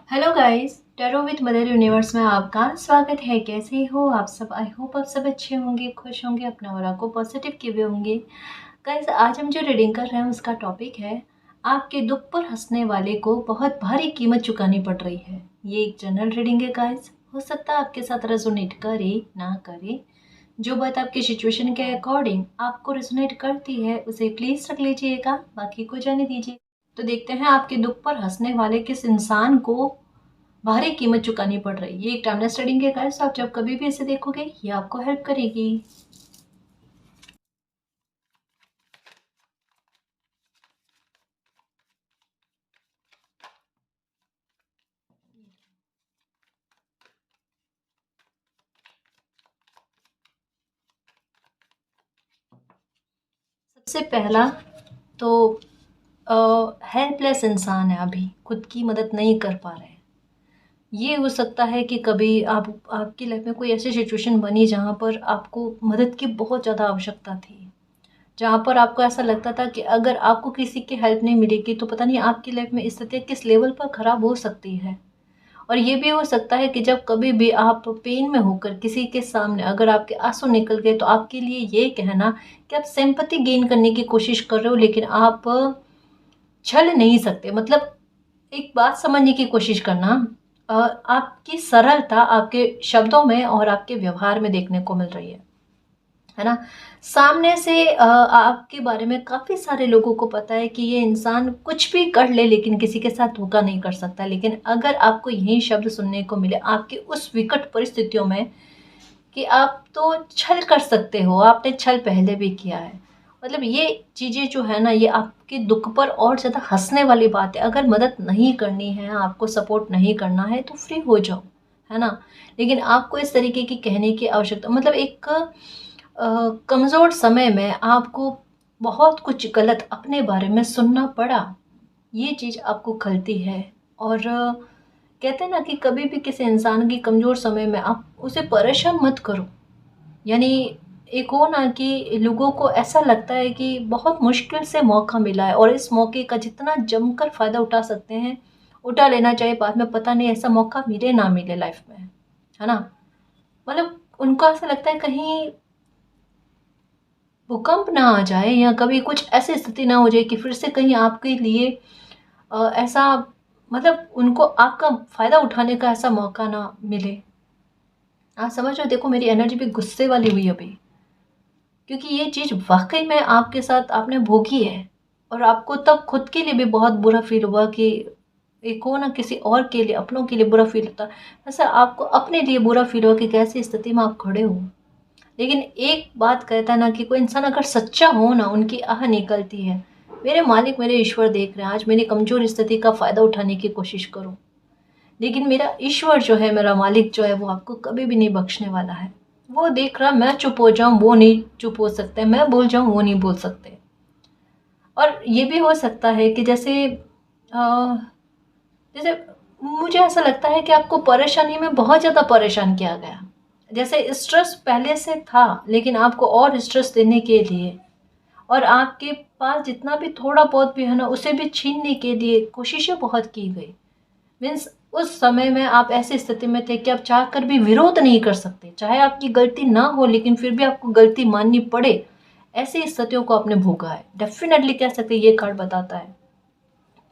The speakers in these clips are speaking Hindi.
Hello guys, tarot with mother universe में आपका स्वागत है। कैसे हो आप सब? आई होप आप सब अच्छे होंगे, खुश होंगे, अपना ऑरा को पॉजिटिव किए हुए होंगे। गाइस, आज हम जो रीडिंग कर रहे हैं उसका टॉपिक है आपके दुख पर हंसने वाले को बहुत भारी कीमत चुकानी पड़ रही है। ये एक जनरल रीडिंग है गाइस, हो सकता है आपके साथ रेजोनेट करे ना करे। जो बात आपकी सिचुएशन के अकॉर्डिंग आपको रेजोनेट करती है उसे प्लीज रख लीजिएगा, बाकी को जाने दीजिए। तो देखते हैं आपके दुख पर हंसने वाले किस इंसान को भारी कीमत चुकानी पड़ रही है। ये एक टाइमलेस रीडिंग है गाइस, आप जब कभी भी इसे देखोगे ये आपको हेल्प करेगी। सबसे पहला तो हेल्पलेस इंसान है, अभी खुद की मदद नहीं कर पा रहे। ये हो सकता है कि कभी आपकी लाइफ में कोई ऐसी सिचुएशन बनी जहाँ पर आपको मदद की बहुत ज़्यादा आवश्यकता थी, जहाँ पर आपको ऐसा लगता था कि अगर आपको किसी की हेल्प नहीं मिलेगी तो पता नहीं आपकी लाइफ में स्थिति किस लेवल पर खराब हो सकती है। और ये भी हो सकता है कि जब कभी भी आप पेन में होकर किसी के सामने अगर आपके आंसू निकल गए तो आपके लिए ये कहना कि आप सिंपैथी गेन करने की कोशिश कर रहे हो, लेकिन आप छल नहीं सकते। मतलब एक बात समझने की कोशिश करना, आपकी सरलता आपके शब्दों में और आपके व्यवहार में देखने को मिल रही है ना। सामने से आपके बारे में काफ़ी सारे लोगों को पता है कि ये इंसान कुछ भी कर ले लेकिन किसी के साथ धोखा नहीं कर सकता। लेकिन अगर आपको यही शब्द सुनने को मिले आपकी उस विकट परिस्थितियों में कि आप तो छल कर सकते हो, आपने छल पहले भी किया है, मतलब ये चीज़ें जो है ना, ये आपके दुख पर और ज़्यादा हंसने वाली बात है। अगर मदद नहीं करनी है, आपको सपोर्ट नहीं करना है तो फ्री हो जाओ, है ना। लेकिन आपको इस तरीके की कहने की आवश्यकता, मतलब एक कमज़ोर समय में आपको बहुत कुछ गलत अपने बारे में सुनना पड़ा, ये चीज़ आपको खलती है। और कहते हैं ना कि कभी भी किसी इंसान की कमज़ोर समय में आप उसे परेशान मत करो। यानी एक हो ना कि लोगों को ऐसा लगता है कि बहुत मुश्किल से मौका मिला है और इस मौके का जितना जमकर फ़ायदा उठा सकते हैं उठा लेना चाहिए। बाद में पता नहीं ऐसा मौका मिले ना मिले लाइफ में, है ना। मतलब उनको ऐसा लगता है कहीं भूकंप ना आ जाए या कभी कुछ ऐसी स्थिति ना हो जाए कि फिर से कहीं आपके लिए ऐसा, मतलब उनको आपका फ़ायदा उठाने का ऐसा मौका ना मिले। आप समझ रहे हो? देखो मेरी एनर्जी भी गुस्से वाली हुई अभी, क्योंकि ये चीज़ वाक़ई में आपके साथ आपने भोगी है और आपको तब खुद के लिए भी बहुत बुरा फ़ील हुआ कि एक हो ना किसी और के लिए, अपनों के लिए बुरा फ़ील होता है, वैसा आपको अपने लिए बुरा फ़ील हुआ कि कैसी स्थिति में आप खड़े हो। लेकिन एक बात कहता है ना कि कोई इंसान अगर सच्चा हो ना, उनकी आह निकलती है, मेरे मालिक मेरे ईश्वर देख रहे हैं, आज मेरी कमज़ोर स्थिति का फ़ायदा उठाने की कोशिश करो। लेकिन मेरा ईश्वर जो है, मेरा मालिक जो है, वो आपको कभी भी नहीं बख्शने वाला है। वो देख रहा, मैं चुप हो जाऊँ वो नहीं चुप हो सकते, मैं बोल जाऊँ वो नहीं बोल सकते। और ये भी हो सकता है कि जैसे मुझे ऐसा लगता है कि आपको परेशानी में बहुत ज़्यादा परेशान किया गया। जैसे स्ट्रेस पहले से था लेकिन आपको और स्ट्रेस देने के लिए और आपके पास जितना भी थोड़ा बहुत भी है ना उसे भी छीनने के लिए कोशिशें बहुत की गई। मीन्स उस समय में आप ऐसी स्थिति में थे कि आप चाह कर भी विरोध नहीं कर सकते, चाहे आपकी गलती ना हो लेकिन फिर भी आपको गलती माननी पड़े। ऐसी स्थितियों को आपने भोगा है, डेफिनेटली कह सकते हैं। ये कार्ड बताता है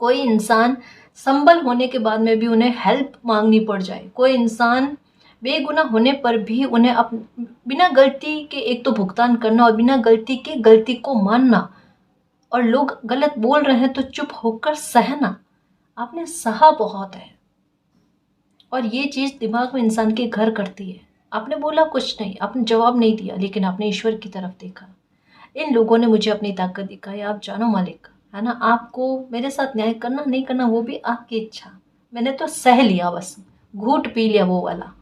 कोई इंसान संबल होने के बाद में भी उन्हें हेल्प मांगनी पड़ जाए, कोई इंसान बेगुनाह होने पर भी उन्हें बिना गलती के एक तो भुगतान करना और बिना गलती के गलती को मानना, और लोग गलत बोल रहे हैं तो चुप होकर सहना। आपने सहा बहुत है और ये चीज़ दिमाग में इंसान के घर करती है। आपने बोला कुछ नहीं, आपने जवाब नहीं दिया, लेकिन आपने ईश्वर की तरफ देखा। इन लोगों ने मुझे अपनी ताकत दिखाई, आप जानो मालिक, है ना। आपको मेरे साथ न्याय करना नहीं करना वो भी आपकी इच्छा, मैंने तो सह लिया, बस घूट पी लिया वो वाला,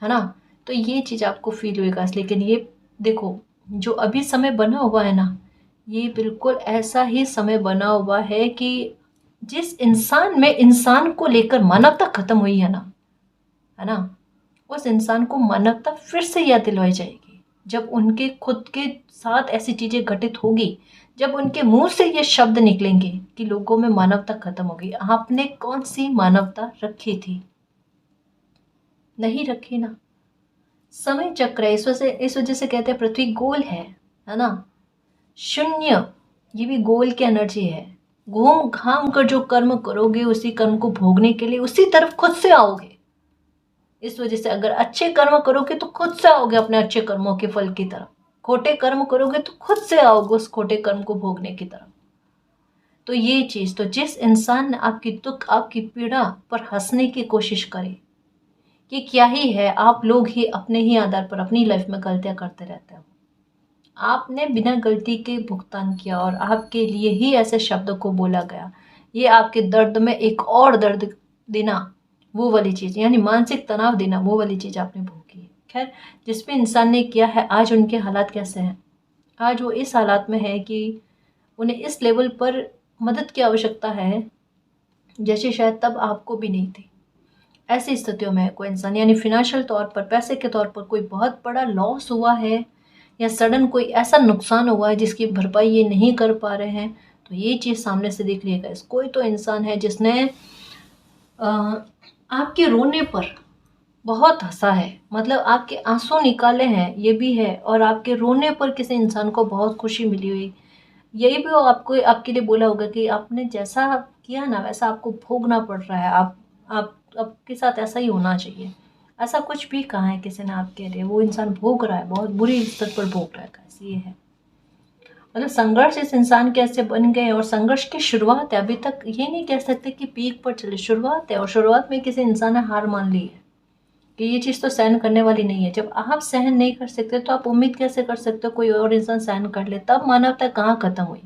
है ना। तो ये चीज़ आपको फील होएगा। लेकिन ये देखो, जो अभी समय बना हुआ है ना, ये बिल्कुल ऐसा ही समय बना हुआ है कि जिस इंसान में इंसान को लेकर मानवता खत्म हुई है ना, उस इंसान को मानवता फिर से याद दिलवाई जाएगी जब उनके खुद के साथ ऐसी चीज़ें घटित होगी जब उनके मुंह से ये शब्द निकलेंगे कि लोगों में मानवता खत्म हो गई, आपने कौन सी मानवता रखी थी? नहीं रखी ना। समय चक्र है, इस वजह से कहते हैं पृथ्वी गोल है ना। शून्य, ये भी गोल की एनर्जी है। घूम घाम कर जो कर्म करोगे उसी कर्म को भोगने के लिए उसी तरफ खुद से आओगे। इस वजह से अगर अच्छे कर्म करोगे तो खुद से आओगे अपने अच्छे कर्मों के फल की तरफ, खोटे कर्म करोगे तो खुद से आओगे उस खोटे कर्म को भोगने की तरफ। तो ये चीज, तो जिस इंसान ने आपकी दुख आपकी पीड़ा पर हंसने की कोशिश करे, कि क्या ही है, आप लोग ही अपने ही आधार पर अपनी लाइफ में गलतियां करते रहते हो। आपने बिना गलती के भुगतान किया और आपके लिए ही ऐसे शब्दों को बोला गया, ये आपके दर्द में एक और दर्द देना, वो वाली चीज़, यानी मानसिक तनाव देना, वो वाली चीज़ आपने भोगी है। खैर, जिस भी इंसान ने किया है, आज उनके हालात कैसे हैं? आज वो इस हालात में है कि उन्हें इस लेवल पर मदद की आवश्यकता है जैसे शायद तब आपको भी नहीं थी। ऐसी स्थितियों में कोई इंसान, यानी फिनेंशियल तौर पर, पैसे के तौर पर कोई बहुत बड़ा लॉस हुआ है या सडन कोई ऐसा नुकसान हुआ है जिसकी भरपाई ये नहीं कर पा रहे हैं, तो ये चीज़ सामने से देख लिएगा। कोई तो इंसान है जिसने आपके रोने पर बहुत हंसा है, मतलब आपके आंसू निकाले हैं, ये भी है, और आपके रोने पर किसी इंसान को बहुत खुशी मिली हुई, यही भी वो आपको आपके लिए बोला होगा कि आपने जैसा किया ना वैसा आपको भोगना पड़ रहा है, आप आपके साथ ऐसा ही होना चाहिए। ऐसा कुछ भी कहा है किसी ने आपके लिए, वो इंसान भोग रहा है, बहुत बुरी स्तर पर भोग रहा है। कैसे ये है, मतलब संघर्ष इस इंसान के ऐसे बन गए, और संघर्ष की शुरुआत है, अभी तक ये नहीं कह सकते कि पीक पर चले, शुरुआत है, और शुरुआत में किसी इंसान ने हार मान ली है कि ये चीज़ तो सहन करने वाली नहीं है। जब आप सहन नहीं कर सकते तो आप उम्मीद कैसे कर सकते हो कोई और इंसान सहन कर ले? तब मानवता कहाँ खत्म हुई?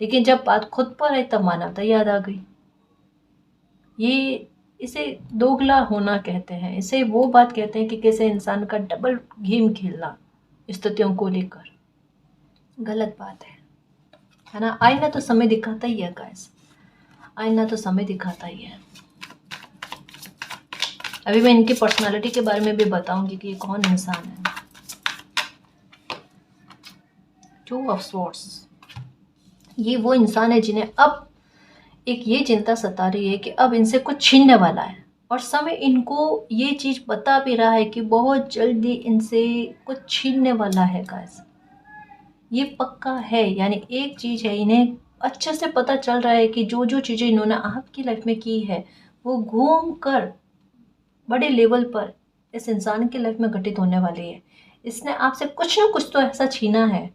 लेकिन जब बात खुद पर आई तब मानवता याद आ गई। ये इसे दोगला होना कहते हैं, इसे वो बात कहते हैं कि किसी इंसान का डबल गेम खेलना स्थितियों को लेकर, गलत बात है ना। आईना तो समय दिखाता ही है गाइस, आईना तो समय दिखाता ही है। अभी मैं इनकी पर्सनालिटी के बारे में भी बताऊंगी कि ये कौन इंसान है। टू ऑफ स्वॉर्ड्स, ये वो इंसान है जिन्हें अब एक ये चिंता सता रही है कि अब इनसे कुछ छीनने वाला है, और समय इनको ये चीज़ बता भी रहा है कि बहुत जल्दी इनसे कुछ छीनने वाला है गाइस। ये पक्का है, यानी एक चीज़ है, इन्हें अच्छे से पता चल रहा है कि जो जो चीज़ें इन्होंने आपकी लाइफ में की है वो घूम कर बड़े लेवल पर इस इंसान की लाइफ में घटित होने वाली है। इसने आपसे कुछ ना कुछ तो ऐसा छीना है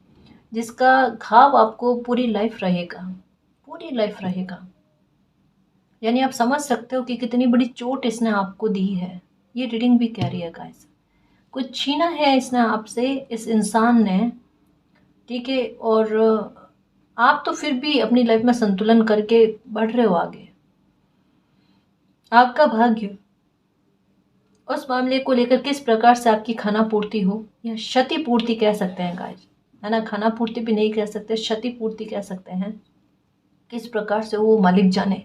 जिसका घाव आपको पूरी लाइफ रहेगा, पूरी लाइफ रहेगा। यानी आप समझ सकते हो कि कितनी बड़ी चोट इसने आपको दी है। ये रीडिंग भी कह रही है गाइस, कुछ छीना है इसने आपसे, इस इंसान ने, ठीक है। और आप तो फिर भी अपनी लाइफ में संतुलन करके बढ़ रहे हो आगे। आपका भाग्य उस मामले को लेकर किस प्रकार से आपकी खाना पूर्ति हो, या क्षति पूर्ति कह सकते हैं गाइस, है ना। खाना पूर्ति भी नहीं कह सकते, क्षति पूर्ति कह सकते हैं, किस प्रकार से वो मालिक जाने।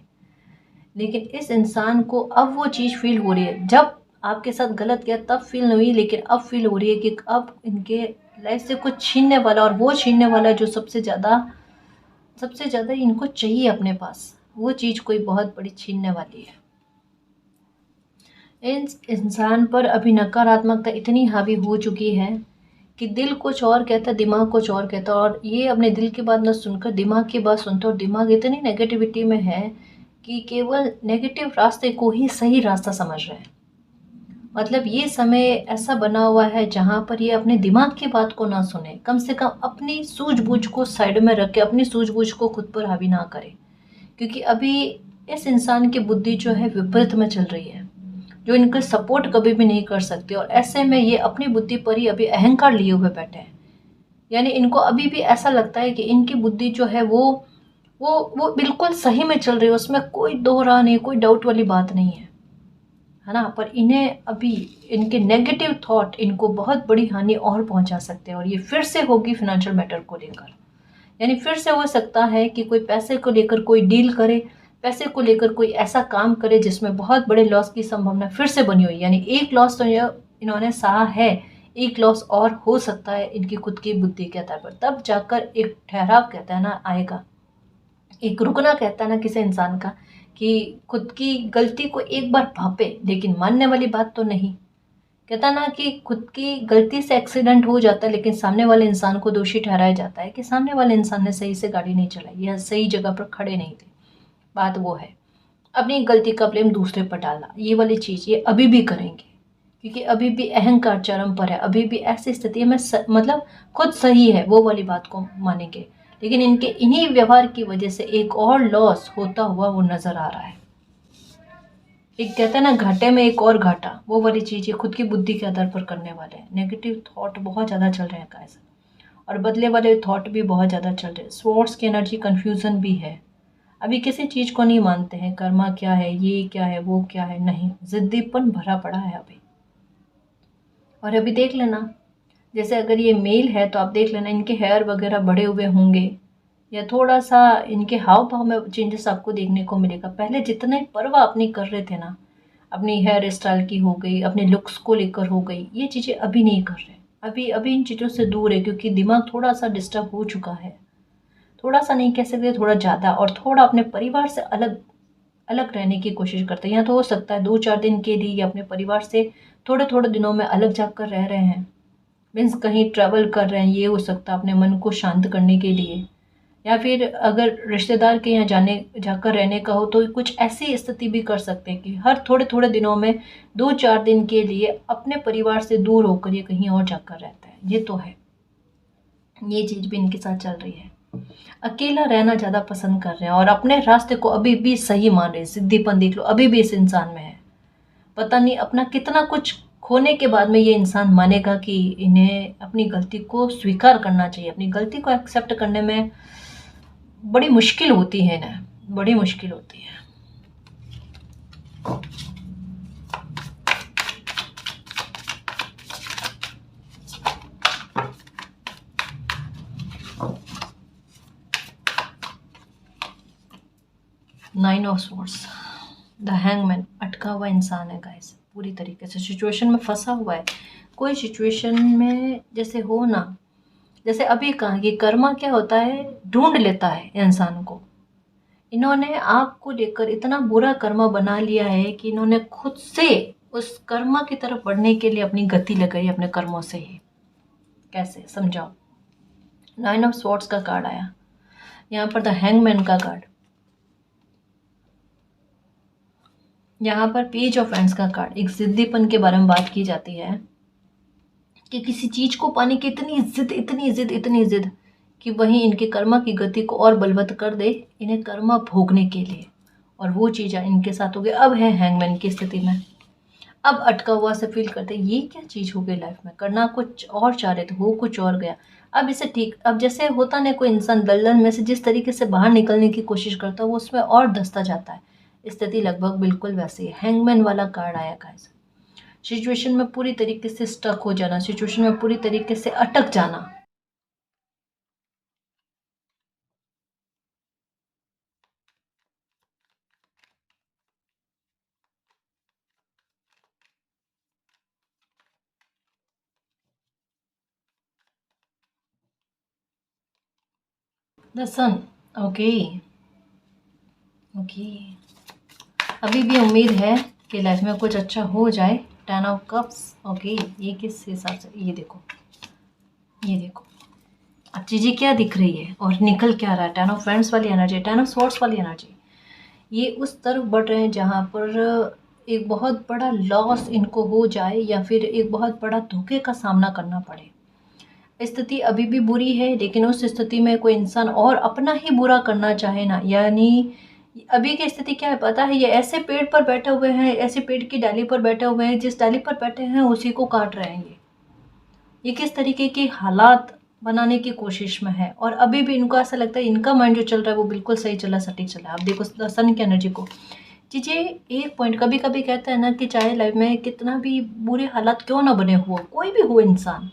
लेकिन इस इंसान को अब वो चीज़ फील हो रही है, जब आपके साथ गलत किया तब फील नहीं हुई, लेकिन अब फील हो रही है कि अब इनके लाइफ से कुछ छीनने वाला, और वो छीनने वाला जो सबसे ज़्यादा इनको चाहिए अपने पास, वो चीज़ कोई बहुत बड़ी छीनने वाली है। इस इंसान पर अभी नकारात्मकता इतनी हावी हो चुकी है कि दिल कुछ और कहता, दिमाग कुछ और कहता, और ये अपने दिल की बात न सुनकर दिमाग की बात सुनता, और दिमाग इतनी नेगेटिविटी में है कि केवल नेगेटिव रास्ते को ही सही रास्ता समझ रहे हैं। मतलब ये समय ऐसा बना हुआ है जहाँ पर ये अपने दिमाग की बात को ना सुने, कम से कम अपनी सूझबूझ को साइड में रख के अपनी सूझबूझ को खुद पर हावी ना करे, क्योंकि अभी इस इंसान की बुद्धि जो है विपरीत में चल रही है, जो इनका सपोर्ट कभी भी नहीं कर सकते, और ऐसे में ये अपनी बुद्धि पर ही अभी अहंकार लिए हुए बैठे हैं। यानी इनको अभी भी ऐसा लगता है कि इनकी बुद्धि जो है वो बिल्कुल सही में चल रही है, उसमें कोई दो राह नहीं, कोई डाउट वाली बात नहीं है ना। पर इन्हें अभी इनके नेगेटिव थॉट इनको बहुत बड़ी हानि और पहुंचा सकते हैं, और ये फिर से होगी फिनेंशियल मैटर को लेकर। यानी फिर से हो सकता है कि कोई पैसे को लेकर कोई डील करे, पैसे को लेकर कोई ऐसा काम करे जिसमें बहुत बड़े लॉस की संभावना फिर से बनी हुई। यानी एक लॉस तो इन्होंने सहा है, एक लॉस और हो सकता है इनकी खुद की बुद्धि के आधार पर। तब जाकर एक ठहराव कहता है ना आएगा, एक रुकना कहता है ना किसी इंसान का, कि खुद की गलती को एक बार भापे, लेकिन मानने वाली बात तो नहीं। कहता है ना कि खुद की गलती से एक्सीडेंट हो जाता है, लेकिन सामने वाले इंसान को दोषी ठहराया जाता है कि सामने वाले इंसान ने सही से गाड़ी नहीं चलाई या सही जगह पर खड़े नहीं थे। बात वो है, अपनी गलती का ब्लेम दूसरे पर डालना, ये वाली चीज़ ये अभी भी करेंगे, क्योंकि अभी भी अहंकार चरम पर है। अभी भी ऐसी स्थिति में मतलब खुद सही है वो वाली बात को मानेंगे, लेकिन इनके इन्हीं व्यवहार की वजह से एक और लॉस होता हुआ वो नजर आ रहा है। एक कहते हैं ना घाटे में एक और घाटा, वो वाली चीज़ ये खुद की बुद्धि के आधार पर करने वाले हैं। नेगेटिव थॉट बहुत ज़्यादा चल रहे हैं गाइस, और बदले वाले थॉट भी बहुत ज़्यादा चल रहे हैं। स्वॉर्ड्स की एनर्जी कन्फ्यूज़न भी है, अभी किसी चीज़ को नहीं मानते हैं। कर्मा क्या है, ये क्या है, वो क्या है, नहीं, जिद्दीपन भरा पड़ा है अभी। और अभी देख लेना, जैसे अगर ये मेल है तो आप देख लेना इनके हेयर वगैरह बड़े हुए होंगे, या थोड़ा सा इनके हाव भाव में चेंजेस आपको देखने को मिलेगा। पहले जितने परवाह अपनी कर रहे थे ना, अपनी हेयर स्टाइल की हो गई, अपने लुक्स को लेकर हो गई, ये चीज़ें अभी नहीं कर रहे। अभी अभी इन चीज़ों से दूर है, क्योंकि दिमाग थोड़ा सा डिस्टर्ब हो चुका है। थोड़ा सा नहीं कह सकते, थोड़ा ज़्यादा, और थोड़ा अपने परिवार से अलग अलग रहने की कोशिश करते हैं। या तो हो सकता है 2-4 दिन के लिए या अपने परिवार से थोड़े थोड़े दिनों में अलग जाकर रह रहे हैं, मीन्स कहीं ट्रैवल कर रहे हैं, ये हो सकता है अपने मन को शांत करने के लिए। या फिर अगर रिश्तेदार के यहाँ जाने जाकर रहने का हो तो कुछ ऐसी स्थिति भी कर सकते हैं कि हर थोड़े थोड़े दिनों में 2-4 दिन के लिए अपने परिवार से दूर होकर ये कहीं और जाकर रहता है। ये तो है, ये चीज़ भी इनके साथ चल रही है। अकेला रहना ज़्यादा पसंद कर रहे हैं और अपने रास्ते को अभी भी सही मान रहे हैं। सिद्धिपन देख लो अभी भी इस इंसान में है। पता नहीं अपना कितना कुछ खोने के बाद में ये इंसान मानेगा कि इन्हें अपनी गलती को स्वीकार करना चाहिए। अपनी गलती को एक्सेप्ट करने में बड़ी मुश्किल होती है ना, बड़ी मुश्किल होती है। Nine of swords, the hangman, अटका हुआ इंसान है गाइस, पूरी तरीके से सिचुएशन में फंसा हुआ है। कोई सिचुएशन में जैसे हो ना, जैसे अभी कहा कि कर्मा क्या होता है, ढूंढ लेता है इंसान को। इन्होंने आपको लेकर इतना बुरा कर्मा बना लिया है कि इन्होंने खुद से उस कर्मा की तरफ बढ़ने के लिए अपनी गति लगाई अपने कर्मों से ही। कैसे समझाओ। नाइन ऑफ स्वॉर्ड्स का कार्ड आया, यहाँ पर द हैंगमैन का कार्ड, यहाँ पर पेज ऑफ एंड्स का कार्ड। एक जिद्दीपन के बारे में बात की जाती है कि किसी चीज को पाने की इतनी जिद, इतनी जिद, इतनी जिद कि वहीं इनके कर्मा की गति को और बलवत कर दे इन्हें कर्मा भोगने के लिए। और वो चीज़ इनके साथ हो गई। अब है हैंगमैन की स्थिति में, अब अटका हुआ से फील करते ये क्या चीज़ हो गई लाइफ में, करना कुछ और चाह रहे थे, हो कुछ और गया। अब इसे ठीक, अब जैसे होता ना कोई इंसान दलदल में से जिस तरीके से बाहर निकलने की कोशिश करता है वो उसमें और धंसता जाता है, स्थिति लगभग बिल्कुल वैसी है। हैंगमैन वाला कार्ड आया गाइस, सिचुएशन में पूरी तरीके से स्टक हो जाना, सिचुएशन में पूरी तरीके से अटक जाना। द सन, ओके ओके, अभी भी उम्मीद है कि लाइफ में कुछ अच्छा हो जाए। 10 ऑफ कप्स, ओके, ये किस हिसाब से, ये देखो, ये देखो अब चीज़ें क्या दिख रही है और निकल क्या रहा है। 10 ऑफ फ्रेंड्स वाली एनर्जी, 10 ऑफ स्वॉर्ड्स वाली एनर्जी, ये उस तरफ बढ़ रहे हैं जहाँ पर एक बहुत बड़ा लॉस इनको हो जाए या फिर एक बहुत बड़ा धोखे का सामना करना पड़े। स्थिति अभी भी बुरी है, लेकिन उस स्थिति में कोई इंसान और अपना ही बुरा करना चाहे ना, यानी अभी की स्थिति क्या है पता है, ये ऐसे पेड़ पर बैठे हुए हैं, ऐसे पेड़ की डाली पर बैठे हुए हैं, जिस डाली पर बैठे हैं उसी को काट रहे हैं। ये किस तरीके के हालात बनाने की कोशिश में है। और अभी भी इनको ऐसा लगता है इनका माइंड जो चल रहा है वो बिल्कुल सही चल रहा है, सटीक चल रहा है। आप देखो सन की एनर्जी को, चीज़ें एक पॉइंट, कभी कभी कहते हैं ना कि चाहे लाइफ में कितना भी बुरे हालात क्यों ना बने हो, कोई भी हो इंसान,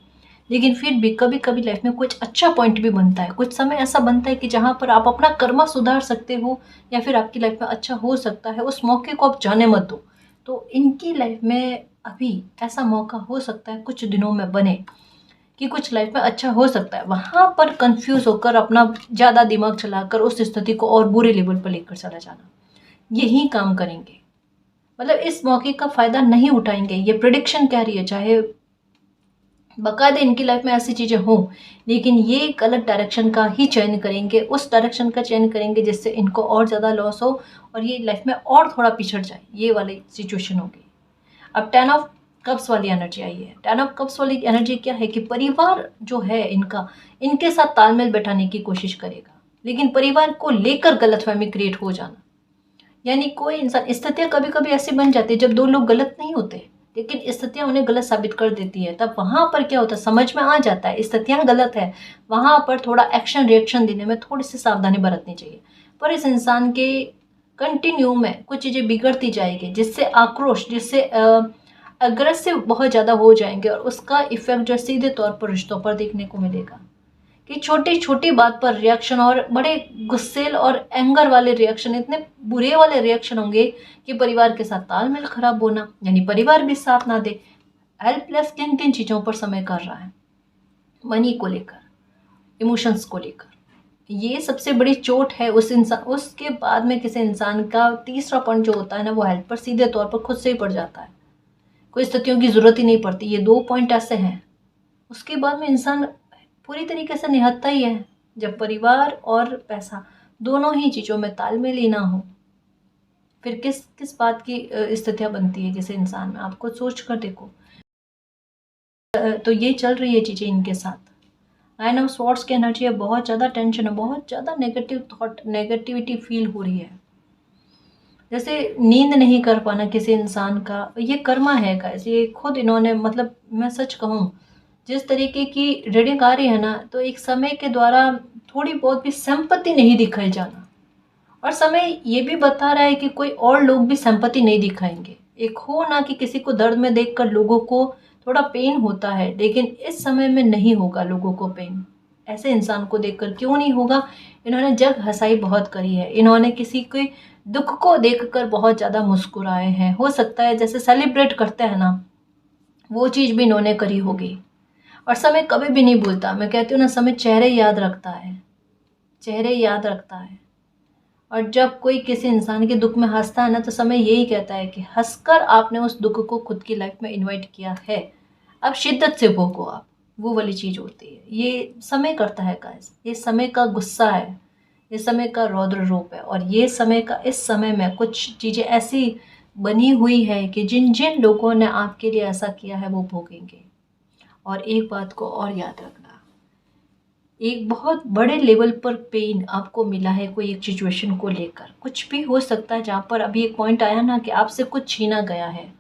लेकिन फिर भी कभी कभी लाइफ में कुछ अच्छा पॉइंट भी बनता है। कुछ समय ऐसा बनता है कि जहाँ पर आप अपना कर्मा सुधार सकते हो या फिर आपकी लाइफ में अच्छा हो सकता है, उस मौके को आप जाने मत दो। तो इनकी लाइफ में अभी ऐसा मौका हो सकता है कुछ दिनों में बने कि कुछ लाइफ में अच्छा हो सकता है, वहाँ पर कंफ्यूज होकर अपना ज़्यादा दिमाग चलाकर उस स्थिति को और बुरे लेवल पर लेकर चला जाना, यही काम करेंगे। मतलब इस मौके का फ़ायदा नहीं उठाएंगे, ये प्रिडिक्शन कह रही है। चाहे बाकायदा इनकी लाइफ में ऐसी चीज़ें हों, लेकिन ये गलत डायरेक्शन का ही चयन करेंगे, उस डायरेक्शन का चयन करेंगे जिससे इनको और ज़्यादा लॉस हो और ये लाइफ में और थोड़ा पिछड़ जाए, ये वाली सिचुएशन होगी। अब 10 ऑफ कप्स वाली एनर्जी आई है। 10 ऑफ कप्स वाली एनर्जी क्या है कि परिवार जो है इनका, इनके साथ तालमेल बैठाने की कोशिश करेगा, लेकिन परिवार को लेकर गलतफहमी क्रिएट हो जाना। यानी कोई इंसान, स्थितियाँ कभी कभी ऐसी बन जाती है जब दो लोग गलत नहीं होते, लेकिन स्थितियाँ उन्हें गलत साबित कर देती है। तब वहाँ पर क्या होता है, समझ में आ जाता है स्थितियाँ गलत है, वहाँ पर थोड़ा एक्शन रिएक्शन देने में थोड़ी सी सावधानी बरतनी चाहिए। पर इस इंसान के कंटिन्यू में कुछ चीज़ें बिगड़ती जाएगी, जिससे आक्रोश, जिससे अग्रेसिव बहुत ज़्यादा हो जाएंगे और उसका इफेक्ट जो सीधे तौर पर रिश्तों पर देखने को मिलेगा कि छोटी छोटी बात पर रिएक्शन और बड़े गुस्सेल और एंगर वाले रिएक्शन, इतने बुरे वाले रिएक्शन होंगे कि परिवार के साथ तालमेल खराब होना, यानी परिवार भी साथ ना दे। हेल्पलेस किन किन चीज़ों पर समय कर रहा है, मनी को लेकर, इमोशंस को लेकर, ये सबसे बड़ी चोट है उस इंसान। उसके बाद में किसी इंसान का तीसरा पॉइंट जो होता है ना, वो हेल्प पर सीधे तौर पर खुद से ही पड़ जाता है, कोई स्थितियों की ज़रूरत ही नहीं पड़ती। ये 2 पॉइंट ऐसे हैं। उसके बाद में इंसान पूरी तरीके से निहत्था ही है जब परिवार और पैसा दोनों ही चीज़ों में तालमेल ही ना हो। फिर किस किस बात की स्थितियाँ बनती है किसी इंसान में, आपको सोच कर देखो। तो ये चल रही है चीज़ें इनके साथ। 9 ऑफ स्वॉर्ड्स की एनर्जी है, बहुत ज़्यादा टेंशन है, बहुत ज़्यादा नेगेटिव थॉट, नेगेटिविटी फील हो रही है। जैसे नींद नहीं कर पाना किसी इंसान का, ये कर्मा है गाइस। ये खुद इन्होंने, मतलब मैं सच कहूँ, जिस तरीके की रीडिंग आ रही है ना, तो एक समय के द्वारा थोड़ी बहुत भी सिंपैथी नहीं दिखाई जाना, और समय ये भी बता रहा है कि कोई और लोग भी सिंपैथी नहीं दिखाएंगे। एक हो ना कि किसी को दर्द में देखकर लोगों को थोड़ा पेन होता है, लेकिन इस समय में नहीं होगा लोगों को पेन। ऐसे इंसान को देखकर क्यों नहीं होगा? इन्होंने जग हंसाई बहुत करी है, इन्होंने किसी के दुख को देखकर बहुत ज़्यादा मुस्कुराए हैं। हो सकता है जैसे सेलिब्रेट करते हैं ना, वो चीज़ भी इन्होंने करी होगी। और समय कभी भी नहीं भूलता, मैं कहती हूँ ना, समय चेहरे याद रखता है, चेहरे याद रखता है। और जब कोई किसी इंसान के दुख में हंसता है ना, तो समय यही कहता है कि हंसकर आपने उस दुख को खुद की लाइफ में इनवाइट किया है, अब शिद्दत से भोगो आप। वो वाली चीज़ होती है, ये समय करता है गाइस। ये समय का गुस्सा है, ये समय का रौद्र रूप है, और ये समय का, इस समय में कुछ चीज़ें ऐसी बनी हुई है कि जिन जिन लोगों ने आपके लिए ऐसा किया है वो भोगेंगे। और एक बात को और याद रखना, एक बहुत बड़े लेवल पर पेन आपको मिला है कोई एक सिचुएशन को लेकर। कुछ भी हो सकता है, जहाँ पर अभी एक पॉइंट आया ना कि आपसे कुछ छीना गया है,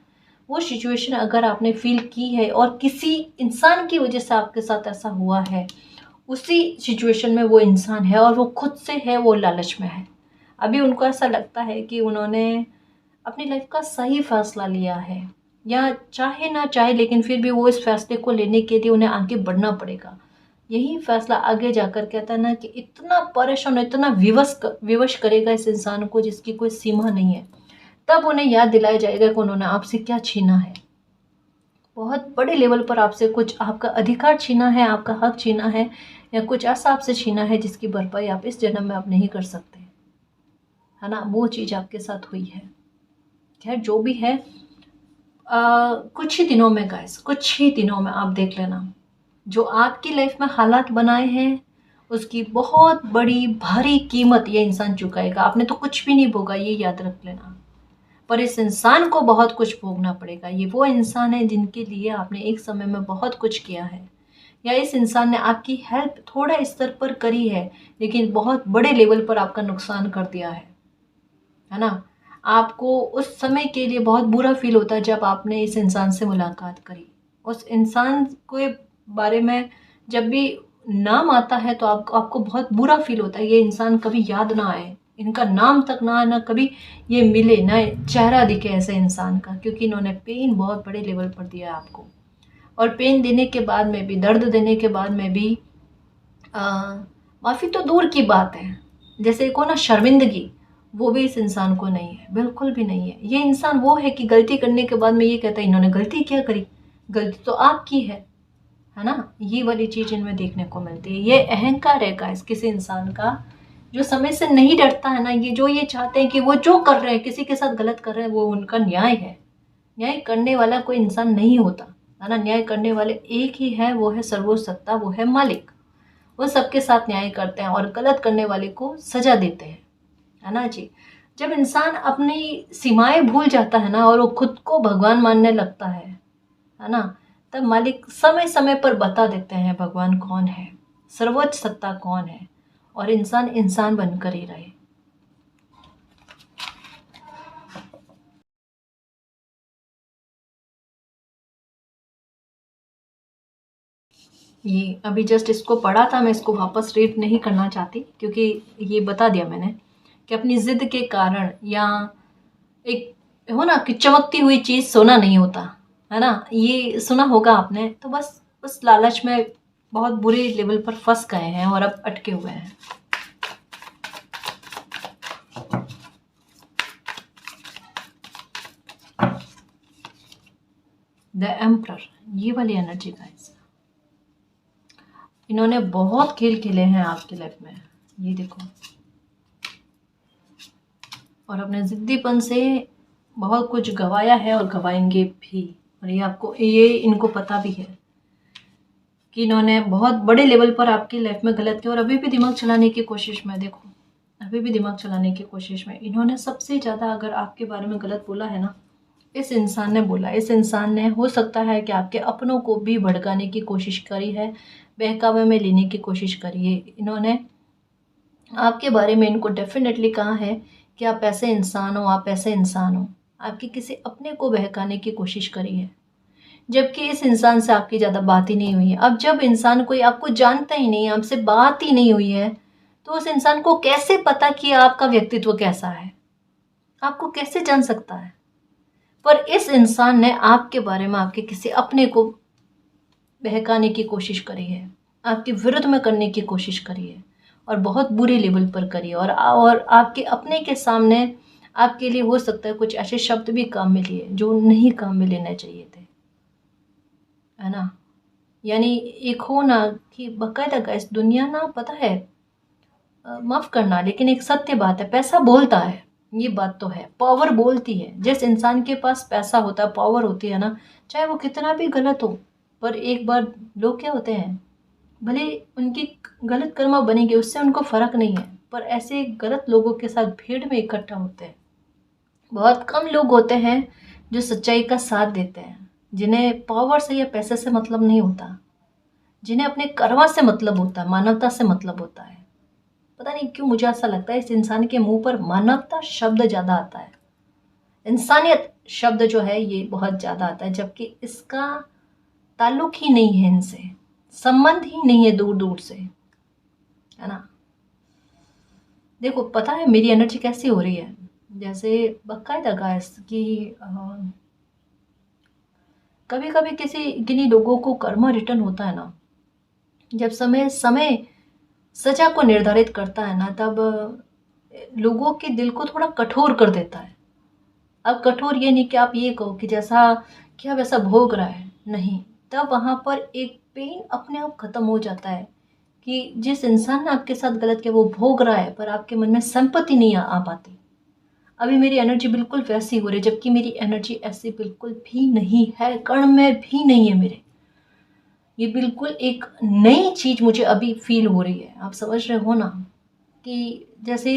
वो सिचुएशन अगर आपने फील की है और किसी इंसान की वजह से आपके साथ ऐसा हुआ है, उसी सिचुएशन में वो इंसान है और वो खुद से है, वो लालच में है। अभी उनको ऐसा लगता है कि उन्होंने अपनी लाइफ का सही फैसला लिया है, या चाहे ना चाहे लेकिन फिर भी वो इस फैसले को लेने के लिए उन्हें आगे बढ़ना पड़ेगा। यही फैसला आगे जाकर कहता है ना कि इतना परेशान, इतना विवश करेगा इस इंसान को जिसकी कोई सीमा नहीं है। तब उन्हें याद दिलाया जाएगा कि उन्होंने आपसे क्या छीना है। बहुत बड़े लेवल पर आपसे कुछ, आपका अधिकार छीना है, आपका हक छीना है, या कुछ ऐसा आपसे छीना है जिसकी भरपाई आप इस जन्म में आप नहीं कर सकते, है ना। वो चीज़ आपके साथ हुई है। खैर जो भी है, कुछ ही दिनों में गाइस, कुछ ही दिनों में आप देख लेना, जो आपकी लाइफ में हालात बनाए हैं उसकी बहुत बड़ी भारी कीमत ये इंसान चुकाएगा। आपने तो कुछ भी नहीं भोगा, ये याद रख लेना, पर इस इंसान को बहुत कुछ भोगना पड़ेगा। ये वो इंसान है जिनके लिए आपने एक समय में बहुत कुछ किया है, या इस इंसान ने आपकी हेल्प थोड़ा स्तर पर करी है लेकिन बहुत बड़े लेवल पर आपका नुकसान कर दिया है ना। आपको उस समय के लिए बहुत बुरा फील होता है जब आपने इस इंसान से मुलाकात करी। उस इंसान के बारे में जब भी नाम आता है तो आपको बहुत बुरा फील होता है। ये इंसान कभी याद ना आए, इनका नाम तक ना कभी ये मिले, ना चेहरा दिखे ऐसे इंसान का, क्योंकि इन्होंने पेन बहुत बड़े लेवल पर दिया आपको। और पेन देने के बाद में भी, दर्द देने के बाद में भी माफ़ी तो दूर की बात है, जैसे को ना शर्मिंदगी, वो भी इस इंसान को नहीं है, बिल्कुल भी नहीं है। ये इंसान वो है कि गलती करने के बाद में ये कहता है इन्होंने गलती क्या करी, गलती तो आपकी है ना? ये वाली चीज़ इनमें देखने को मिलती है। ये अहंकार है गाइस किसी इंसान का, जो समय से नहीं डरता है ना, ये जो ये चाहते हैं कि वो जो कर रहे हैं, किसी के साथ गलत कर रहे हैं, वो उनका न्याय है। न्याय करने वाला कोई इंसान नहीं होता, है ना? न्याय करने वाले एक ही है, वो है सर्वोच्च सत्ता, वो है मालिक। वो सबके साथ न्याय करते हैं और गलत करने वाले को सजा देते हैं, है ना जी? जब इंसान अपनी सीमाएं भूल जाता है ना और वो खुद को भगवान मानने लगता है ना? तब मालिक समय समय पर बता देते हैं भगवान कौन है, सर्वोच्च सत्ता कौन है, और इंसान इंसान बनकर ही रहे। ये अभी जस्ट इसको पढ़ा था, मैं इसको वापस रीड नहीं करना चाहती क्योंकि ये बता दिया मैंने कि अपनी जिद के कारण, या एक हो ना कि चमकती हुई चीज सोना नहीं होता, है ना? ये सुना होगा आपने। तो बस उस लालच में बहुत बुरे लेवल पर फंस गए हैं और अब अटके हुए हैं। द एम्परर, ये वाली एनर्जी गाइस, इन्होंने बहुत खेल खेले हैं आपकी लाइफ में, ये देखो, और अपने जिद्दीपन से बहुत कुछ गवाया है और गवाएंगे भी। और ये इनको पता भी है कि इन्होंने बहुत बड़े लेवल पर आपकी लाइफ में गलत किया, और अभी भी दिमाग चलाने की कोशिश में, देखो अभी भी दिमाग चलाने की कोशिश में। इन्होंने सबसे ज़्यादा अगर आपके बारे में गलत बोला है ना, इस इंसान ने बोला। इस इंसान ने हो सकता है कि आपके अपनों को भी भड़काने की कोशिश करी है, बहकावे में लेने की कोशिश करी है। इन्होंने आपके बारे में इनको डेफिनेटली कहा है कि आप ऐसे इंसान हो, आप ऐसे इंसान हो। आपके किसी अपने को बहकाने की कोशिश करी है, जबकि इस इंसान से आपकी ज़्यादा बात ही नहीं हुई है। अब जब इंसान कोई आपको जानता ही नहीं, आपसे बात ही नहीं हुई है, तो उस इंसान को कैसे पता कि आपका व्यक्तित्व कैसा है? आपको कैसे जान सकता है? पर इस इंसान ने आपके बारे में आपके किसी अपने को बहकाने की कोशिश करी है, आपके विरुद्ध में करने की कोशिश करी है, और बहुत बुरे लेवल पर करी है। और आपके अपने के सामने आपके लिए हो सकता है कुछ ऐसे शब्द भी काम में लिए जो नहीं काम में लेने चाहिए थे, है ना? यानी एक हो ना कि बाकायदा गाइस, दुनिया ना पता है, माफ करना लेकिन एक सत्य बात है, पैसा बोलता है, ये बात तो है। पावर बोलती है। जिस इंसान के पास पैसा होता है, पावर होती है ना, चाहे वो कितना भी गलत हो, पर एक बार लोग क्या होते हैं, भले उनकी गलत कर्मा बनेंगे, उससे उनको फर्क नहीं है, पर ऐसे गलत लोगों के साथ भीड़ में इकट्ठा होते हैं। बहुत कम लोग होते हैं जो सच्चाई का साथ देते हैं, जिन्हें पावर से या पैसे से मतलब नहीं होता, जिन्हें अपने कर्मा से मतलब होता है, मानवता से मतलब होता है। पता नहीं क्यों मुझे ऐसा लगता है इस इंसान के मुंह पर मानवता शब्द ज़्यादा आता है, इंसानियत शब्द जो है ये बहुत ज़्यादा आता है, जबकि इसका ताल्लुक ही नहीं है इनसे, संबंध ही नहीं है दूर दूर से, है ना? देखो पता है मेरी एनर्जी कैसी हो रही है, जैसे बाकायदा गाइस कि कभी कभी किसी किन्हीं लोगों को कर्मा रिटर्न होता है ना, जब समय समय सजा को निर्धारित करता है ना, तब लोगों के दिल को थोड़ा कठोर कर देता है। अब कठोर ये नहीं कि आप ये कहो कि जैसा क्या वैसा भोग रहा है, नहीं, तब वहाँ पर एक पेन अपने आप खत्म हो जाता है कि जिस इंसान ने आपके साथ गलत किया वो भोग रहा है, पर आपके मन में संपत्ति नहीं आ पाती। अभी मेरी एनर्जी बिल्कुल वैसी हो रही है, जबकि मेरी एनर्जी ऐसी बिल्कुल भी नहीं है, कण में भी नहीं है मेरे। ये बिल्कुल एक नई चीज मुझे अभी फील हो रही है, आप समझ रहे हो ना, कि जैसे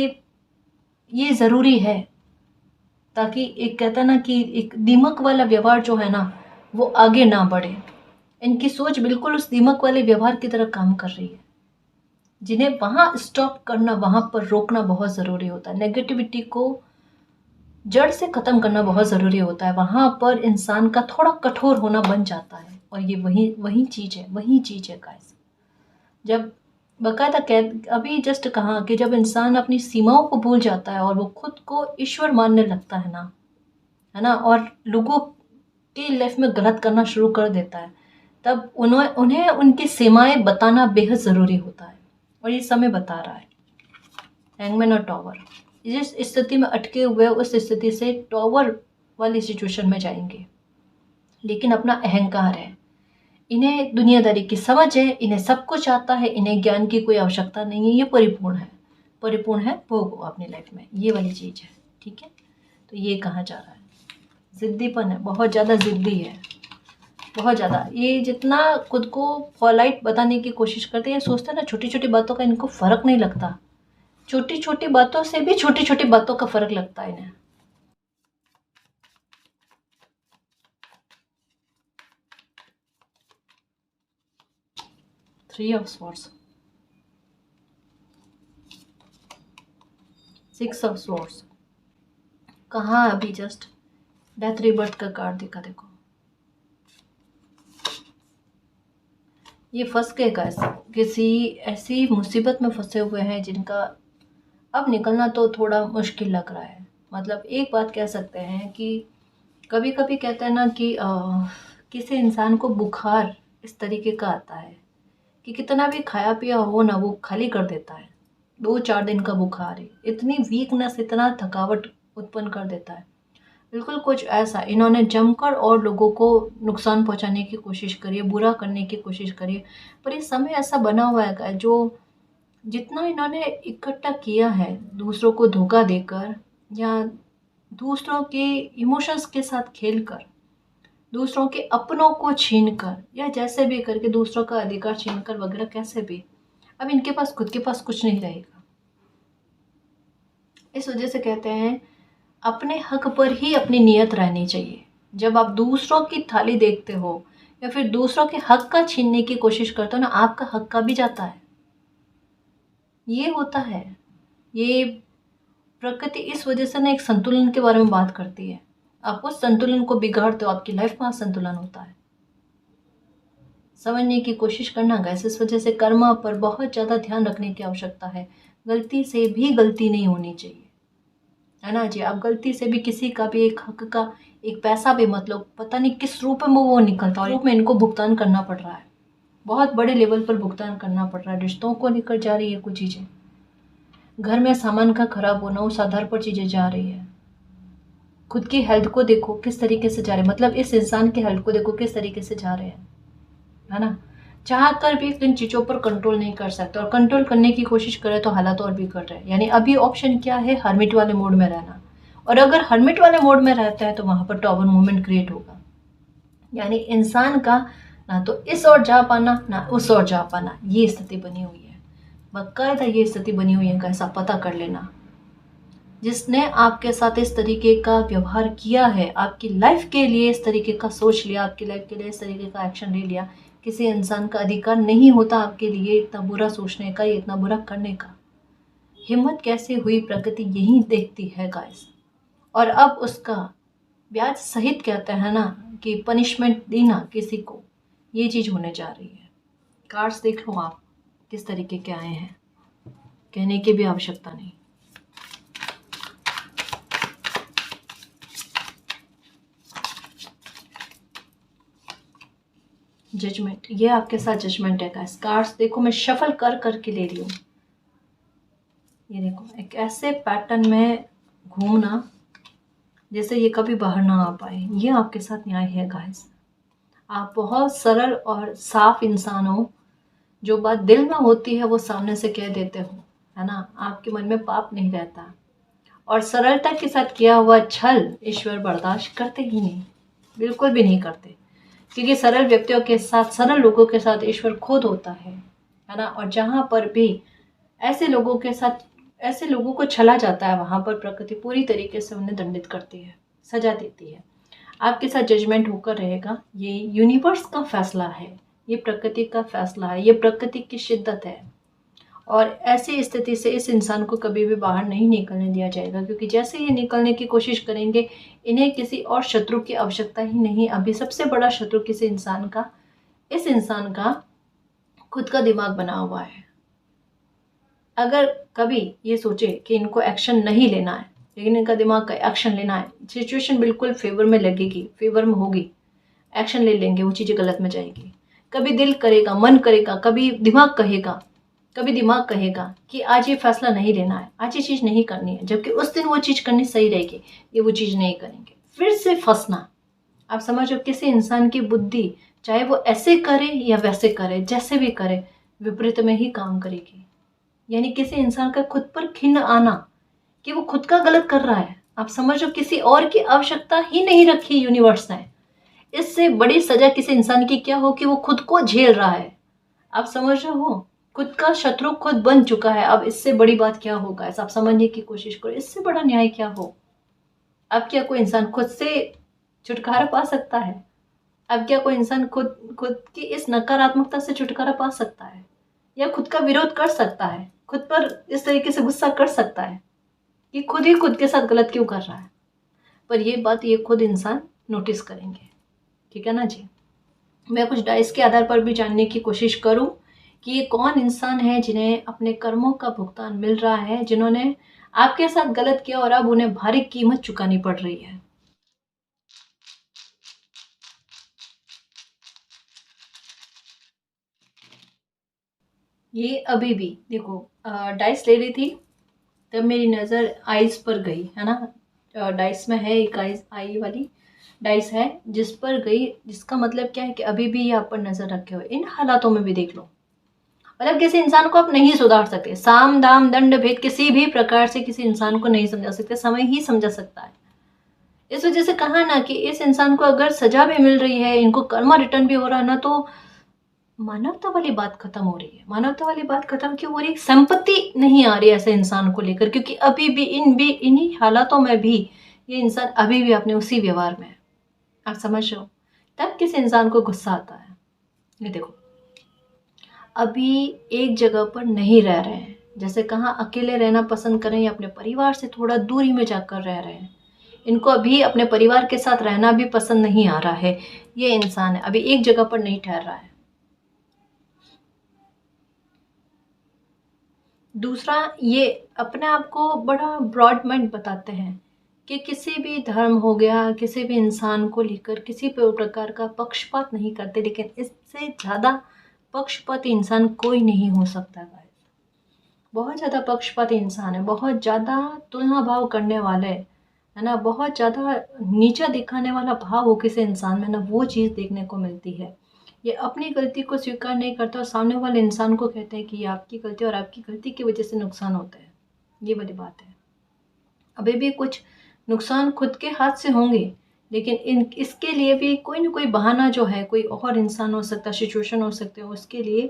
ये ज़रूरी है, ताकि एक कहता ना कि एक दीमक वाला व्यवहार जो है ना, वो आगे ना बढ़े। इनकी सोच बिल्कुल उस दीमक वाले व्यवहार की तरह काम कर रही है, जिन्हें वहाँ स्टॉप करना, वहाँ पर रोकना बहुत ज़रूरी होता है। नेगेटिविटी को जड़ से ख़त्म करना बहुत ज़रूरी होता है, वहाँ पर इंसान का थोड़ा कठोर होना बन जाता है। और ये वही वही चीज़ है गाइस। जब बाकायदा कह अभी जस्ट कहा कि जब इंसान अपनी सीमाओं को भूल जाता है और वो खुद को ईश्वर मानने लगता है ना, और लोगों की लाइफ में गलत करना शुरू कर देता है, तब उन्हें उनकी सीमाएं बताना बेहद ज़रूरी होता है, और ये समय बता रहा है। हैंगमैन और टॉवर, जिस स्थिति में अटके हुए उस स्थिति से टॉवर वाली सिचुएशन में जाएंगे। लेकिन अपना अहंकार है, इन्हें दुनियादारी की समझ है, इन्हें सब कुछ आता है, इन्हें ज्ञान की कोई आवश्यकता नहीं है, ये परिपूर्ण है भोगो अपनी लाइफ में, ये वाली चीज़ है। ठीक है, तो ये कहा जा रहा है ज़िद्दीपन है, बहुत ज़्यादा ज़िद्दी है, बहुत ज़्यादा। ये जितना खुद को पोलाइट बताने की कोशिश करते हैं, सोचते हैं ना छोटी छोटी बातों का इनको फ़र्क नहीं लगता, छोटी छोटी बातों से भी छोटी छोटी बातों का फ़र्क लगता है इन्हें। Three of swords, six of swords, कहाँ अभी जस्ट डेथ रिबर्थ का कार्ड दिखा, देखो ये फंस गए गाइस, किसी ऐसी मुसीबत में फंसे हुए हैं जिनका अब निकलना तो थोड़ा मुश्किल लग रहा है। मतलब एक बात कह सकते हैं कि कभी कभी कहते हैं ना कि किसी इंसान को बुखार इस तरीके का आता है कि कितना भी खाया पिया हो ना वो खाली कर देता है। 2-4 दिन का बुखार है, इतनी वीकनेस, इतना थकावट उत्पन्न कर देता है। बिल्कुल कुछ ऐसा इन्होंने जमकर और लोगों को नुकसान पहुंचाने की कोशिश करी है, बुरा करने की कोशिश करी है। पर ये समय ऐसा बना हुआ है जो जितना इन्होंने इकट्ठा किया है दूसरों को धोखा देकर या दूसरों के इमोशंस के साथ खेलकर, दूसरों के अपनों को छीनकर या जैसे भी करके दूसरों का अधिकार छीनकर वगैरह, कैसे भी अब इनके पास खुद के पास कुछ नहीं रहेगा। इस वजह से कहते हैं अपने हक पर ही अपनी नियत रहनी चाहिए। जब आप दूसरों की थाली देखते हो या फिर दूसरों के हक का छीनने की कोशिश करते हो ना, आपका हक का भी जाता है। ये होता है, ये प्रकृति इस वजह से ना एक संतुलन के बारे में बात करती है। आप उस संतुलन को बिगाड़ते हो, आपकी लाइफ में असंतुलन होता है। समझने की कोशिश करना गाइस, इस वजह से कर्मा पर बहुत ज़्यादा ध्यान रखने की आवश्यकता है। गलती से भी गलती नहीं होनी चाहिए, है ना जी। आप गलती से भी किसी का भी एक हक का एक पैसा भी मतलब पता नहीं किस रूप में वो निकलता है, रूप में इनको भुगतान करना पड़ रहा है, बहुत बड़े लेवल पर भुगतान करना पड़ रहा है। रिश्तों को लेकर जा रही है कुछ चीज़ें, घर में सामान का खराब होना, उस आधार पर चीज़ें जा रही है। खुद की हेल्थ को देखो किस तरीके से जा रहे हैं, मतलब इस इंसान की हेल्थ को देखो किस तरीके से जा रहे हैं, है ना। चाह कर भी इन चीज़ों पर कंट्रोल नहीं कर सकते और कंट्रोल करने की कोशिश करें तो हालात और भी कर रहे हैं। यानी अभी ऑप्शन क्या है, हर्मिट वाले मोड में रहना। और अगर हर्मिट वाले मोड में रहता है तो वहाँ पर टॉवर मूवमेंट क्रिएट होगा। यानी इंसान का ना तो इस ओर जा पाना ना उस ओर जा पाना, ये स्थिति बनी हुई है। बाकायदा ये स्थिति बनी हुई है, कैसा पता कर लेना। जिसने आपके साथ इस तरीके का व्यवहार किया है, आपकी लाइफ के लिए इस तरीके का सोच लिया, आपकी लाइफ के लिए इस तरीके का एक्शन ले लिया, किसी इंसान का अधिकार नहीं होता आपके लिए इतना बुरा सोचने का, इतना बुरा करने का। हिम्मत कैसे हुई, प्रकृति यही देखती है गाइस। और अब उसका ब्याज सहित कहते हैं ना कि पनिशमेंट देना किसी को, ये चीज़ होने जा रही है। कार्ड्स देख लो आप किस तरीके के आए हैं, कहने की भी आवश्यकता नहीं। जजमेंट, ये आपके साथ जजमेंट है गाइस। कार्ड्स देखो मैं शफल कर करके ले रही हूँ। ये देखो एक ऐसे पैटर्न में घूमना जैसे ये कभी बाहर ना आ पाए, ये आपके साथ न्याय है गाइस। आप बहुत सरल और साफ इंसान हो, जो बात दिल में होती है वो सामने से कह देते हो, है ना। आपके मन में पाप नहीं रहता और सरलता के साथ किया हुआ छल ईश्वर बर्दाश्त करते ही नहीं, बिल्कुल भी नहीं करते। क्योंकि सरल व्यक्तियों के साथ, सरल लोगों के साथ ईश्वर खुद होता है ना। और जहाँ पर भी ऐसे लोगों के साथ, ऐसे लोगों को छला जाता है, वहाँ पर प्रकृति पूरी तरीके से उन्हें दंडित करती है, सजा देती है। आपके साथ जजमेंट होकर रहेगा। ये यूनिवर्स का फैसला है, ये प्रकृति का फैसला है, ये प्रकृति की शिद्दत है। और ऐसी स्थिति से इस इंसान को कभी भी बाहर नहीं निकलने दिया जाएगा, क्योंकि जैसे ये निकलने की कोशिश करेंगे, इन्हें किसी और शत्रु की आवश्यकता ही नहीं। अभी सबसे बड़ा शत्रु किसी इंसान का, इस इंसान का खुद का दिमाग बना हुआ है। अगर कभी ये सोचे कि इनको एक्शन नहीं लेना है, लेकिन इनका दिमाग का एक्शन लेना है, सिचुएशन बिल्कुल फेवर में लगेगी, फेवर में होगी, एक्शन ले लेंगे, वो चीज़ें गलत में जाएगी। कभी दिल करेगा, मन करेगा, कभी दिमाग कहेगा कभी दिमाग कहेगा कि आज ये फैसला नहीं लेना है, आज ये चीज़ नहीं करनी है, जबकि उस दिन वो चीज़ करनी सही रहेगी, ये वो चीज़ नहीं करेंगे, फिर से फंसना। आप समझो किसी इंसान की बुद्धि चाहे वो ऐसे करे या वैसे करे, जैसे भी करे, विपरीत में ही काम करेगी। यानी किसी इंसान का खुद पर खिन्न आना कि वो खुद का गलत कर रहा है। आप समझो किसी और की आवश्यकता ही नहीं रखी यूनिवर्स ने। इससे बड़ी सजा किसी इंसान की क्या हो कि वो खुद को झेल रहा है। आप समझ रहे हो, खुद का शत्रु खुद बन चुका है। अब इससे बड़ी बात क्या होगा, ऐसा आप समझने की कोशिश करो, इससे बड़ा न्याय क्या हो। अब क्या कोई इंसान खुद से छुटकारा पा सकता है? अब क्या कोई इंसान खुद खुद की इस नकारात्मकता से छुटकारा पा सकता है, या खुद का विरोध कर सकता है, खुद पर इस तरीके से गुस्सा कर सकता है कि खुद ही खुद के साथ गलत क्यों कर रहा है? पर ये बात ये खुद इंसान नोटिस करेंगे। ठीक है ना जी। मैं कुछ डाइस के आधार पर भी जानने की कोशिश करूं कि ये कौन इंसान है जिन्हें अपने कर्मों का भुगतान मिल रहा है, जिन्होंने आपके साथ गलत किया और अब उन्हें भारी कीमत चुकानी पड़ रही है। ये अभी भी देखो, डाइस ले रही थी तब मेरी नज़र आइज पर गई, है ना। डाइस में है एक आइज आई वाली डाइस है जिस पर गई, जिसका मतलब क्या है कि अभी भी ये आप पर नज़र रखे हुए। इन हालातों में भी देख लो, मतलब किसी इंसान को आप नहीं सुधार सकते। साम दाम दंड भेद किसी भी प्रकार से किसी इंसान को नहीं समझा सकते, समय ही समझा सकता है। इस वजह से कहा ना कि इस इंसान को अगर सजा भी मिल रही है, इनको कर्मा रिटर्न भी हो रहा है ना, तो मानवता वाली बात खत्म हो रही है। मानवता वाली बात खत्म क्यों हो रही है? संपत्ति नहीं आ रही ऐसे इंसान को लेकर, क्योंकि अभी भी इन्हीं हालातों में भी ये इंसान अभी भी अपने उसी व्यवहार में है। आप समझ रहे हो, तब किस इंसान को गुस्सा आता है। ये देखो, अभी एक जगह पर नहीं रह रहे हैं, जैसे कहाँ अकेले रहना पसंद करें या अपने परिवार से थोड़ा दूरी में जाकर रह रहे हैं। इनको अभी अपने परिवार के साथ रहना भी पसंद नहीं आ रहा है। ये इंसान है अभी एक जगह पर नहीं ठहर रहा है। दूसरा, ये अपने आप को बड़ा ब्रॉड माइंड बताते हैं कि किसी भी धर्म हो गया, किसी भी इंसान को लेकर किसी भी प्रकार का पक्षपात नहीं करते, लेकिन इससे ज़्यादा पक्षपाती इंसान कोई नहीं हो सकता गाइस। बहुत ज़्यादा पक्षपाती इंसान है, बहुत ज़्यादा तुलना भाव करने वाले, है ना, बहुत ज़्यादा नीचा दिखाने वाला भाव हो किसी इंसान में ना, वो चीज़ देखने को मिलती है। ये अपनी गलती को स्वीकार नहीं करता और सामने वाले इंसान को कहते हैं कि ये आपकी गलती और आपकी गलती की वजह से नुकसान होता है। ये वाली बात है। अभी भी कुछ नुकसान खुद के हाथ से होंगे, लेकिन इन इसके लिए भी कोई ना कोई बहाना जो है, कोई और इंसान हो सकता है, सिचुएशन हो सकते हैं, उसके लिए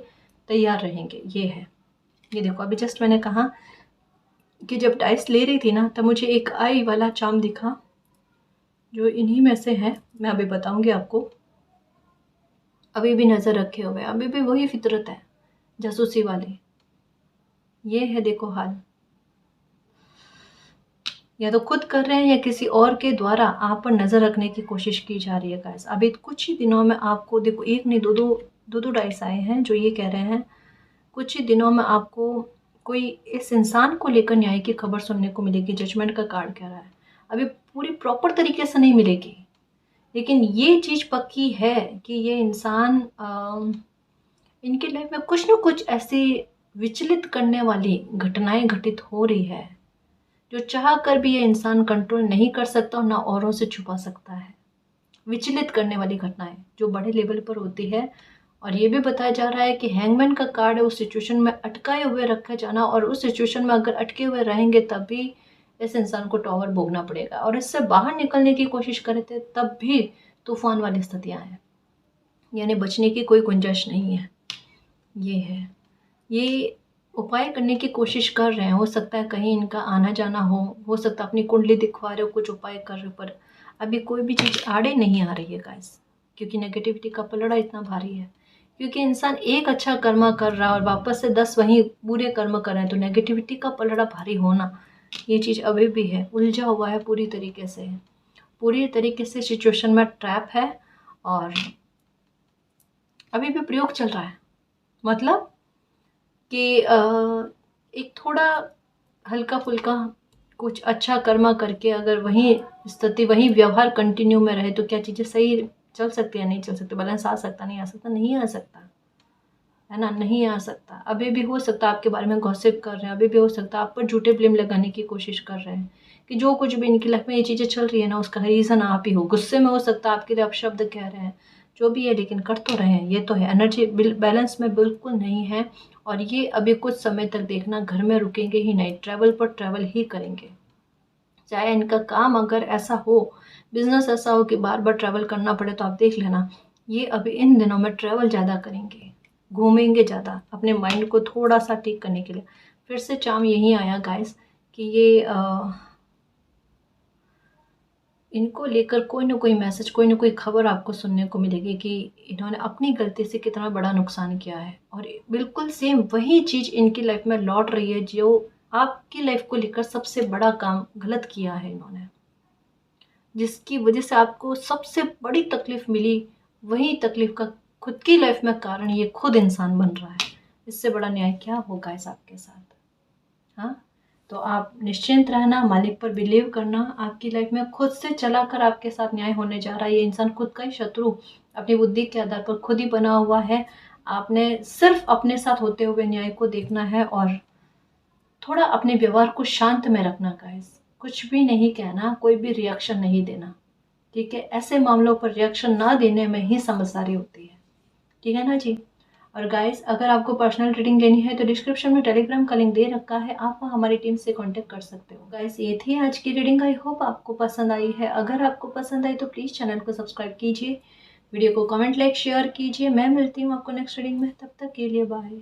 तैयार रहेंगे। ये है। ये देखो, अभी जस्ट मैंने कहा कि जब डाइस ले रही थी ना, तब मुझे एक आई वाला चार्म दिखा जो इन्हीं में से है। मैं अभी बताऊंगी आपको। अभी भी नज़र रखे हुए, अभी भी वही फितरत है जासूसी वाली। ये है देखो हाल, या तो खुद कर रहे हैं या किसी और के द्वारा आप पर नज़र रखने की कोशिश की जा रही है गाइस। अभी कुछ ही दिनों में आपको देखो, एक नहीं दो डाइस आए हैं जो ये कह रहे हैं कुछ ही दिनों में आपको कोई इस इंसान को लेकर न्याय की खबर सुनने को मिलेगी। जजमेंट का कार्ड कह रहा है। अभी पूरी प्रॉपर तरीके से नहीं मिलेगी, लेकिन ये चीज़ पक्की है कि ये इंसान इनकी लाइफ में कुछ न कुछ ऐसी विचलित करने वाली घटनाएं घटित हो रही है जो चाह कर भी ये इंसान कंट्रोल नहीं कर सकता और ना औरों से छुपा सकता है। विचलित करने वाली घटनाएं जो बड़े लेवल पर होती है। और ये भी बताया जा रहा है कि हैंगमैन का कार्ड है उस सिचुएशन में अटकाए हुए रखा जाना, और उस सिचुएशन में अगर अटके हुए रहेंगे तब भी इस इंसान को टॉवर भोगना पड़ेगा, और इससे बाहर निकलने की कोशिश करे थे तब भी तूफान वाली स्थितियाँ हैं, यानी बचने की कोई गुंजाइश नहीं है। ये है, ये उपाय करने की कोशिश कर रहे हैं। हो सकता है कहीं इनका आना जाना हो सकता है अपनी कुंडली दिखवा रहे हो, कुछ उपाय कर रहे हो, पर अभी कोई भी चीज़ आड़े नहीं आ रही है गाइस, क्योंकि नेगेटिविटी का पलड़ा इतना भारी है। क्योंकि इंसान एक अच्छा कर्म कर रहा है और वापस से 10 वही बुरे कर्म कर रहे हैं, तो नेगेटिविटी का पलड़ा भारी होना, ये चीज़ अभी भी है, उलझा हुआ है पूरी तरीके से सिचुएशन में ट्रैप है। और अभी भी प्रयोग चल रहा है, मतलब कि एक थोड़ा हल्का फुल्का कुछ अच्छा कर्मा करके अगर वही स्थिति वही व्यवहार कंटिन्यू में रहे तो क्या चीज़ें सही चल सकती है, नहीं चल सकती, बैलेंस आ सकता, नहीं आ सकता, नहीं आ सकता, है ना, नहीं आ सकता। अभी भी हो सकता है आपके बारे में गॉसिप कर रहे हैं, अभी भी हो सकता है आप पर झूठे ब्लेम लगाने की कोशिश कर रहे हैं कि जो कुछ भी इनकी लाइफ में ये चीज़ें चल रही है ना, उसका रीज़न आप ही हो। गुस्से में हो सकता है आपके लिए अपशब्द कह रहे हैं, जो भी है, लेकिन कर तो रहे हैं। ये तो है, एनर्जी बैलेंस में बिल्कुल नहीं है। और ये अभी कुछ समय तक देखना, घर में रुकेंगे ही नहीं, ट्रैवल पर ट्रैवल ही करेंगे। चाहे इनका काम अगर ऐसा हो, बिजनेस ऐसा हो कि बार बार ट्रैवल करना पड़े, तो आप देख लेना, ये अभी इन दिनों में ट्रैवल ज़्यादा करेंगे, घूमेंगे ज़्यादा, अपने माइंड को थोड़ा सा ठीक करने के लिए। फिर से चाम यही आया गाइस कि ये इनको लेकर कोई ना कोई मैसेज, कोई ना कोई खबर आपको सुनने को मिलेगी कि इन्होंने अपनी गलती से कितना बड़ा नुकसान किया है। और बिल्कुल सेम वही चीज़ इनकी लाइफ में लौट रही है, जो आपकी लाइफ को लेकर सबसे बड़ा काम गलत किया है इन्होंने, जिसकी वजह से आपको सबसे बड़ी तकलीफ मिली। वही तकलीफ का खुद की लाइफ में कारण ये खुद इंसान बन रहा है। इससे बड़ा न्याय क्या होगा इस आपके साथ? हाँ, तो आप निश्चिंत रहना, मालिक पर बिलीव करना। आपकी लाइफ में खुद से चला कर आपके साथ न्याय होने जा रहा है। ये इंसान खुद का ही शत्रु अपनी बुद्धि के आधार पर खुद ही बना हुआ है। आपने सिर्फ अपने साथ होते हुए न्याय को देखना है और थोड़ा अपने व्यवहार को शांत में रखना गाइस। कुछ भी नहीं कहना, कोई भी रिएक्शन नहीं देना, ठीक है? ऐसे मामलों पर रिएक्शन ना देने में ही समझदारी होती है, ठीक है ना जी? और गाइस, अगर आपको पर्सनल रीडिंग लेनी है तो डिस्क्रिप्शन में टेलीग्राम का लिंक दे रखा है, आप वहाँ हमारी टीम से कांटेक्ट कर सकते हो। गाइस, ये थी आज की रीडिंग। आई होप आपको पसंद आई है। अगर आपको पसंद आई तो प्लीज़ चैनल को सब्सक्राइब कीजिए, वीडियो को कमेंट, लाइक, शेयर कीजिए। मैं मिलती हूँ आपको नेक्स्ट रीडिंग में, तब तक के लिए बाय।